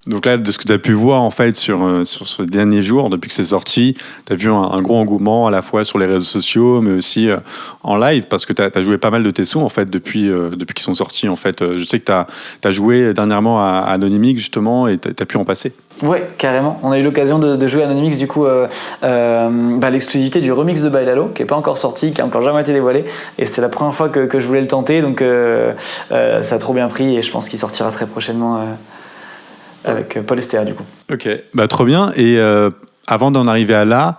Donc là, de ce que tu as pu voir en fait sur ces derniers jours, depuis que c'est sorti, tu as vu un gros engouement à la fois sur les réseaux sociaux, mais aussi en live, parce que tu as joué pas mal de tes sons en fait depuis qu'ils sont sortis. En fait. Je sais que tu as joué dernièrement à Anonymix justement et tu as pu en passer. Ouais, carrément. On a eu l'occasion de jouer à Anonymix, du coup, l'exclusivité du remix de Bailalo, qui n'est pas encore sorti, qui n'a encore jamais été dévoilé. Et c'était la première fois que je voulais le tenter, donc ça a trop bien pris et je pense qu'il sortira très prochainement avec Paul Estea, du coup. Ok, trop bien. Et avant d'en arriver à là,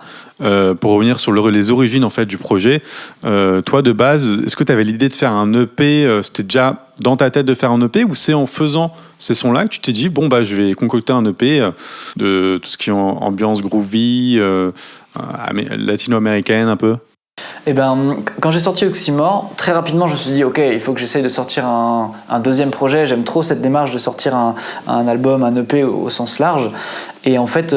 pour revenir sur les origines en fait, du projet, toi de base, est-ce que tu avais l'idée de faire un EP, c'était déjà dans ta tête de faire un EP, ou c'est en faisant ces sons-là que tu t'es dit, je vais concocter un EP de tout ce qui est ambiance groovy, latino-américaine un peu? Eh ben, quand j'ai sorti Oxymore, très rapidement je me suis dit ok, il faut que j'essaye de sortir un deuxième projet. J'aime trop cette démarche de sortir un album, un EP au sens large. Et en fait,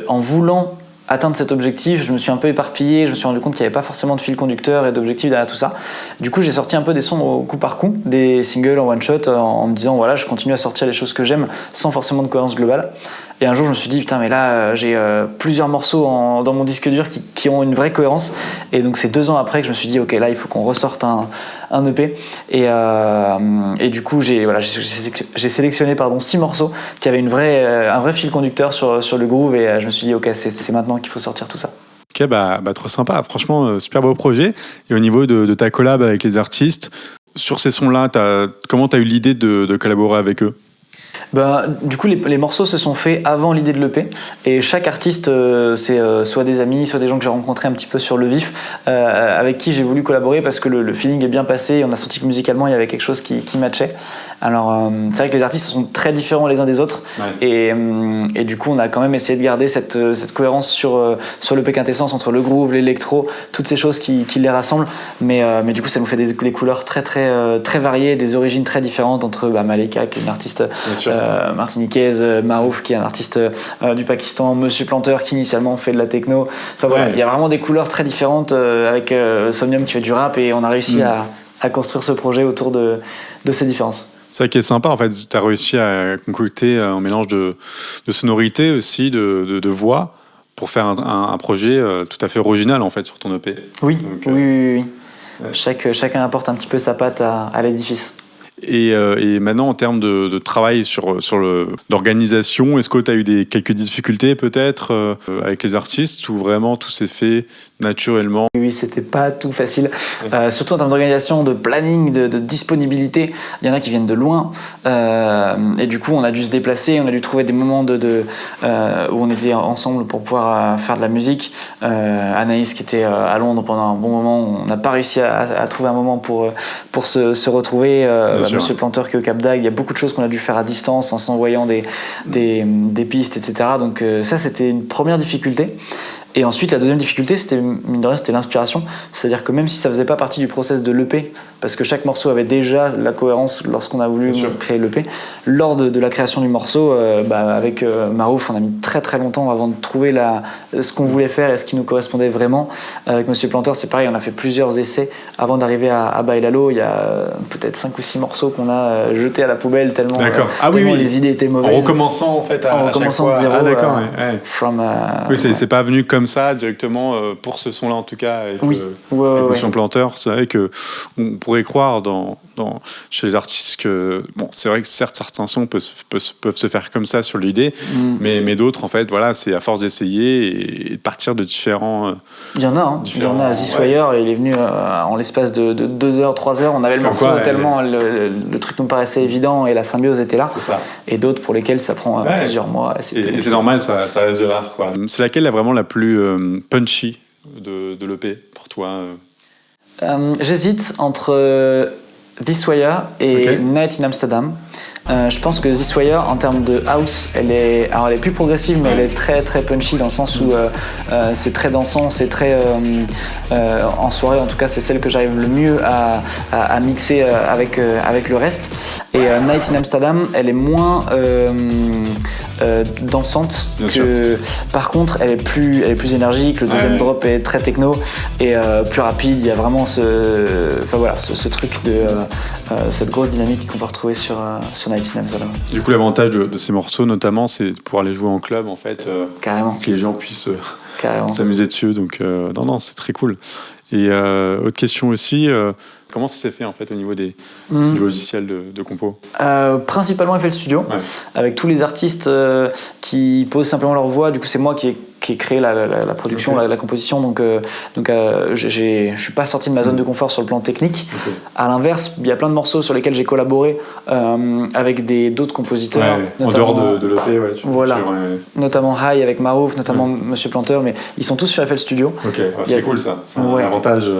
en voulant atteindre cet objectif, je me suis un peu éparpillé, je me suis rendu compte qu'il n'y avait pas forcément de fil conducteur et d'objectif derrière tout ça. Du coup, j'ai sorti un peu des sons au coup par coup, des singles en one shot, en me disant voilà, je continue à sortir les choses que j'aime sans forcément de cohérence globale. Et un jour, je me suis dit, putain, mais là, j'ai plusieurs morceaux dans mon disque dur qui ont une vraie cohérence. Et donc, c'est 2 ans après que je me suis dit, ok, là, il faut qu'on ressorte un EP. Et du coup, j'ai sélectionné 6 morceaux qui avaient un vrai fil conducteur sur le groove. Et je me suis dit, ok, c'est maintenant qu'il faut sortir tout ça. Ok, trop sympa. Franchement, super beau projet. Et au niveau de ta collab avec les artistes, sur ces sons-là, comment tu as eu l'idée de collaborer avec eux? Du coup, les morceaux se sont faits avant l'idée de l'EP, et chaque artiste, c'est soit des amis, soit des gens que j'ai rencontrés un petit peu sur le vif, avec qui j'ai voulu collaborer parce que le feeling est bien passé et on a senti que musicalement il y avait quelque chose qui matchait. Alors c'est vrai que les artistes sont très différents les uns des autres, ouais. Et du coup on a quand même essayé de garder cette cohérence sur l'EP Quintessence entre le groove, l'électro, toutes ces choses qui les rassemblent, mais du coup ça nous fait des couleurs très variées, des origines très différentes entre Malika qui est une artiste martiniquaise, Marouf qui est un artiste du Pakistan, Monsieur Planteur qui initialement fait de la techno. Enfin voilà, il y a vraiment des couleurs très différentes, avec Somnium qui fait du rap, et on a réussi à construire ce projet autour de ces différences. C'est ça qui est sympa, en fait, tu as réussi à concocter un mélange de sonorités aussi, de voix, pour faire un projet tout à fait original en fait sur ton EP. Oui, donc, oui. Ouais. Chacun apporte un petit peu sa patte à l'édifice. Et maintenant, en termes de travail d'organisation, est-ce que tu as eu quelques difficultés peut-être avec les artistes, ou vraiment tout s'est fait naturellement? Oui, c'était pas tout facile, surtout en termes d'organisation, de planning, de disponibilité. Il y en a qui viennent de loin, et du coup on a dû se déplacer, on a dû trouver des moments où on était ensemble pour pouvoir faire de la musique. Anaïs qui était à Londres pendant un bon moment, on n'a pas réussi à trouver un moment pour se retrouver. Monsieur Planteur qui est au Cap d'Agde, il y a beaucoup de choses qu'on a dû faire à distance en s'envoyant des pistes, etc. Donc ça c'était une première difficulté. Et ensuite, la deuxième difficulté, mine de rien, c'était l'inspiration. C'est-à-dire que même si ça faisait pas partie du process de l'EP, parce que chaque morceau avait déjà la cohérence lorsqu'on a voulu créer l'EP, lors de la création du morceau, avec Marouf, on a mis très très longtemps avant de trouver ce qu'on voulait faire et ce qui nous correspondait vraiment. Avec Monsieur Planteur, c'est pareil, on a fait plusieurs essais avant d'arriver à Bailalo. Il y a peut-être 5 ou 6 morceaux qu'on a jetés à la poubelle tellement les idées étaient mauvaises. En recommençant en fait à chaque fois. De zéro. Ah d'accord, ouais. Oui, c'est pas venu comme ça directement pour ce son-là en tout cas avec Monsieur Planteur. C'est vrai que on pourrait croire chez les artistes que c'est vrai que certes certains sons peuvent se faire comme ça sur l'idée, mais d'autres en fait c'est à force d'essayer et de partir de différents. Il y en a Ziswire, il est venu en l'espace de 2 heures, 3 heures, on avait le morceau tellement le truc nous paraissait évident et la symbiose était là. C'est ça. Et d'autres pour lesquels ça prend plusieurs mois. Et c'est normal, ça reste de l'art, quoi. C'est laquelle est vraiment la plus punchy de l'EP pour toi? J'hésite entre Ziswire et Night in Amsterdam. Je pense que Ziswire, en termes de house, elle est plus progressive, mais elle est très très punchy dans le sens où c'est très dansant, c'est très en soirée en tout cas, c'est celle que j'arrive le mieux à mixer avec le reste. Et Night in Amsterdam, elle est moins dansante. Par contre, elle est plus énergique. Le deuxième drop est très techno et plus rapide. Il y a vraiment ce truc de cette grosse dynamique qu'on peut retrouver sur 19 Alone. Du coup, l'avantage de ces morceaux, notamment, c'est de pouvoir les jouer en club, en fait. Carrément. Que les gens puissent s'amuser dessus. Donc, non, c'est très cool. Et autre question aussi, comment ça s'est fait en fait au niveau du logiciel de compo? Principalement FL Studio, avec tous les artistes qui posent simplement leur voix. Du coup, c'est moi qui ai créé la production, la composition. Donc je suis pas sorti de ma zone de confort sur le plan technique. À l'inverse, il y a plein de morceaux sur lesquels j'ai collaboré avec d'autres compositeurs. En dehors de l'EP, voilà. Notamment High avec Marouf, notamment Monsieur Planteur, mais ils sont tous sur FL Studio. C'est cool ça, c'est un avantage.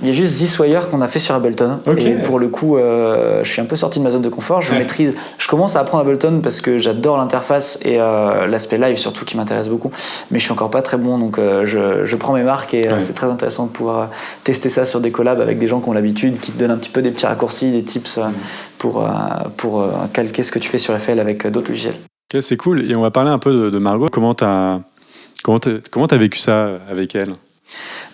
Il y a juste This Wire qu'on a fait sur Ableton. Et pour le coup, je suis un peu sorti de ma zone de confort. Je commence à apprendre Ableton parce que j'adore l'interface et l'aspect live surtout qui m'intéresse beaucoup. Mais je suis encore pas très bon, donc je prends mes marques et c'est très intéressant de pouvoir tester ça sur des collabs avec des gens qui ont l'habitude, qui te donnent un petit peu des petits raccourcis, des tips pour calquer ce que tu fais sur FL avec d'autres logiciels. Ok, c'est cool. Et on va parler un peu de Margot. Comment t'as vécu ça avec elle?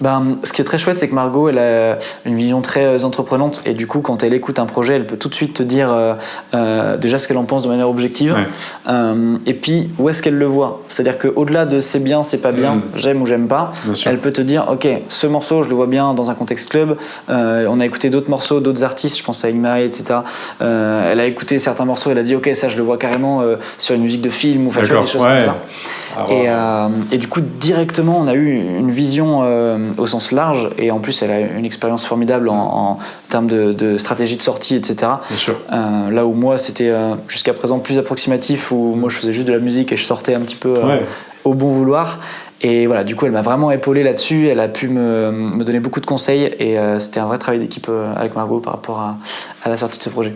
Ce qui est très chouette, c'est que Margot, elle a une vision très entreprenante et du coup, quand elle écoute un projet, elle peut tout de suite te dire déjà ce qu'elle en pense de manière objective et puis où est-ce qu'elle le voit. C'est-à-dire qu'au-delà de c'est bien, c'est pas bien, j'aime ou j'aime pas, elle peut te dire ok, ce morceau, je le vois bien dans un contexte club. On a écouté d'autres morceaux, d'autres artistes, je pense à Igma, etc. Elle a écouté certains morceaux, elle a dit ok, ça je le vois carrément sur une musique de film ou des choses comme ça. Et du coup, directement, on a eu une vision au sens large et en plus, elle a une expérience formidable en termes de stratégie de sortie, etc. Bien sûr. Là où moi, c'était jusqu'à présent plus approximatif, où moi, je faisais juste de la musique et je sortais un petit peu au bon vouloir. Et voilà, du coup, elle m'a vraiment épaulé là-dessus. Elle a pu me donner beaucoup de conseils et c'était un vrai travail d'équipe avec Margot par rapport à la sortie de ce projet.